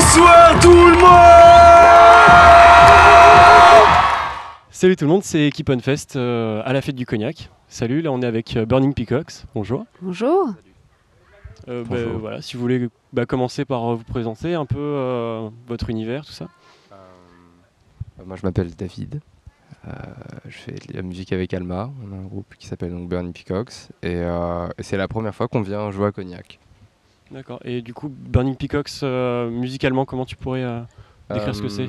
Bonsoir tout le monde. Salut tout le monde, c'est Keep On Fest à la fête du cognac. Salut, là on est avec Burning Peacocks. Bonjour. Bonjour. Bonjour. Voilà, si vous voulez commencer par vous présenter un peu votre univers, tout ça. Moi je m'appelle David. Je fais de la musique avec Alma. On a un groupe qui s'appelle donc Burning Peacocks et c'est la première fois qu'on vient jouer à Cognac. D'accord. Et du coup, Burning Peacocks, musicalement, comment tu pourrais décrire ce que c'est ?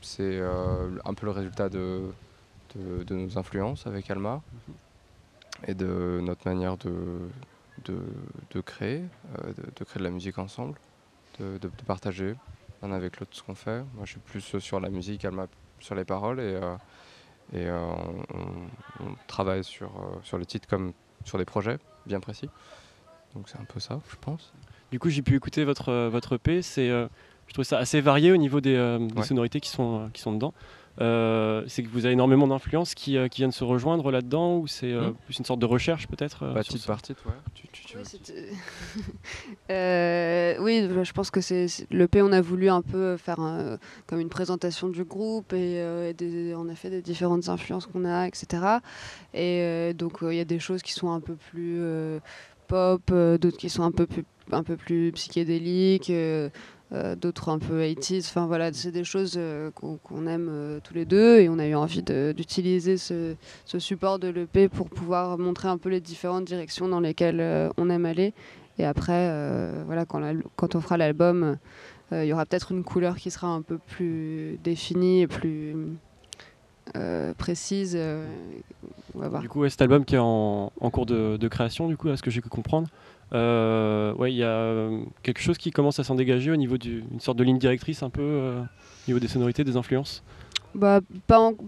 C'est un peu le résultat de nos influences avec Alma et de notre manière de créer, de créer de la musique ensemble, de partager l'un avec l'autre ce qu'on fait. Moi je suis plus sur la musique, Alma sur les paroles et on travaille sur les titres comme sur des projets bien précis. Donc c'est un peu ça, je pense. Du coup, j'ai pu écouter votre EP. Je trouve ça assez varié au niveau des sonorités qui sont dedans. C'est que vous avez énormément d'influences qui viennent se rejoindre là-dedans, ou c'est plus une sorte de recherche peut-être Titre par titre, ouais. Oui, je pense que c'est l'EP, on a voulu un peu faire comme une présentation du groupe et on a fait des différentes influences qu'on a, etc. Et donc il y a des choses qui sont un peu plus pop, d'autres qui sont un peu plus psychédéliques. D'autres un peu 80s, enfin voilà, c'est des choses qu'on aime tous les deux, et on a eu envie d'utiliser ce support de l'EP pour pouvoir montrer un peu les différentes directions dans lesquelles on aime aller. Et après, voilà, quand on fera l'album, il y aura peut-être une couleur qui sera un peu plus définie et plus précise. On va voir. Du coup, cet album qui est en cours de création, du coup, à ce que j'ai pu comprendre, il y a quelque chose qui commence à s'en dégager au niveau d'une sorte de ligne directrice un peu au niveau des sonorités, des influences. Pas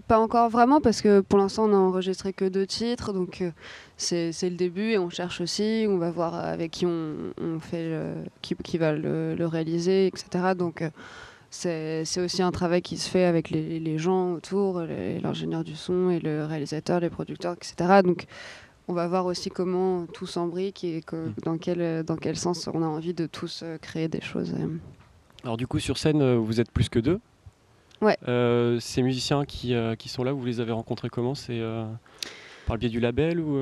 encore vraiment, parce que pour l'instant on a enregistré que 2 titres, donc c'est le début et on cherche aussi, on va voir avec qui on fait qui va le réaliser, etc. Donc c'est aussi un travail qui se fait avec les gens autour, l'ingénieur du son et le réalisateur, les producteurs, etc. Donc on va voir aussi comment tout s'embrique et dans quel sens on a envie de tous créer des choses. Alors du coup, sur scène, vous êtes plus que 2. Ouais. Ces musiciens qui sont là, vous les avez rencontrés comment ? C'est par le biais du label ou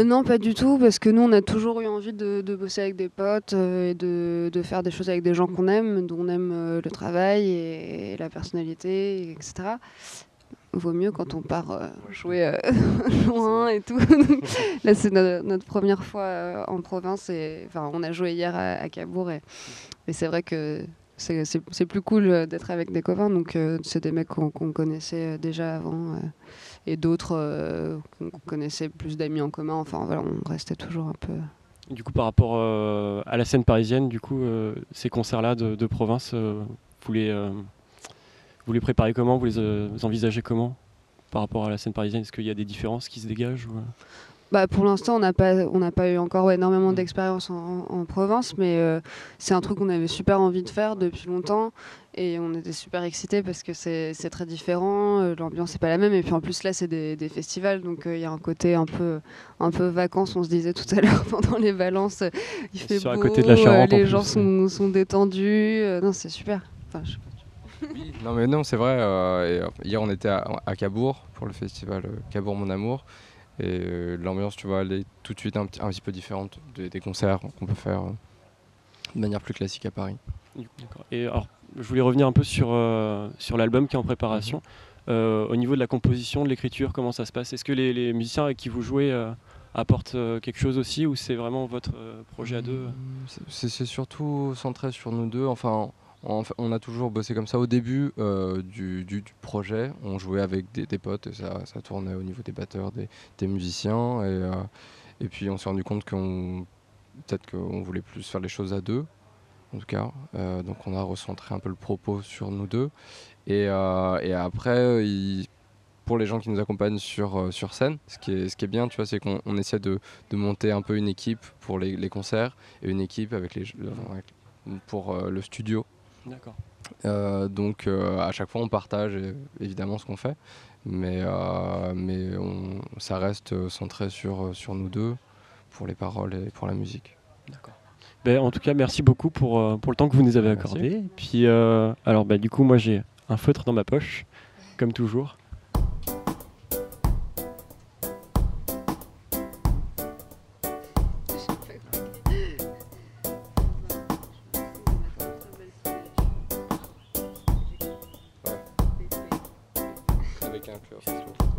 Non, pas du tout, parce que nous, on a toujours eu envie de bosser avec des potes et de faire des choses avec des gens qu'on aime, dont on aime le travail et la personnalité, etc. Vaut mieux quand on part jouer loin et tout. Là, c'est notre première fois en province. On a joué hier à Cabourg et c'est vrai que c'est plus cool d'être avec des copains. Donc, c'est des mecs qu'on connaissait déjà avant et d'autres qu'on connaissait plus d'amis en commun. Enfin, voilà, on restait toujours un peu... Du coup, par rapport à la scène parisienne, du coup, ces concerts-là de province, vous les préparez comment ? Vous les envisagez comment par rapport à la scène parisienne ? Est-ce qu'il y a des différences qui se dégagent ou... Pour l'instant, on n'a pas eu encore énormément d'expérience en province, mais c'est un truc qu'on avait super envie de faire depuis longtemps, et on était super excités parce que c'est très différent, l'ambiance n'est pas la même, et puis en plus là c'est des festivals, donc il y a un côté un peu vacances. On se disait tout à l'heure pendant les balances, il fait beau, à côté de la Charente, les gens sont détendus, non, c'est super. Oui, non, c'est vrai. Hier, on était à Cabourg pour le festival Cabourg Mon Amour. Et l'ambiance, tu vois, elle est tout de suite un petit peu différente des concerts qu'on peut faire de manière plus classique à Paris. D'accord. Et alors, je voulais revenir un peu sur l'album qui est en préparation. Au niveau de la composition, de l'écriture, comment ça se passe ? Est-ce que les musiciens avec qui vous jouez apportent quelque chose aussi, ou c'est vraiment votre projet à deux ? C'est surtout centré sur nous deux. Enfin, on a toujours bossé comme ça au début du projet. On jouait avec des potes et ça tournait au niveau des batteurs, des musiciens. Et puis on s'est rendu compte peut-être qu'on voulait plus faire les choses à deux, en tout cas. Donc on a recentré un peu le propos sur nous deux. Et après, pour les gens qui nous accompagnent sur scène, ce qui est bien, tu vois, c'est qu'on essaie de monter un peu une équipe pour les concerts et une équipe pour le studio. D'accord. Donc à chaque fois on partage évidemment ce qu'on fait, mais ça reste centré sur nous deux pour les paroles et pour la musique. D'accord. Ben, en tout cas, merci beaucoup pour le temps que vous nous avez Merci. accordé. Et puis, alors, du coup, moi, j'ai un feutre dans ma poche, comme toujours. Avec un cœur, c'est tout.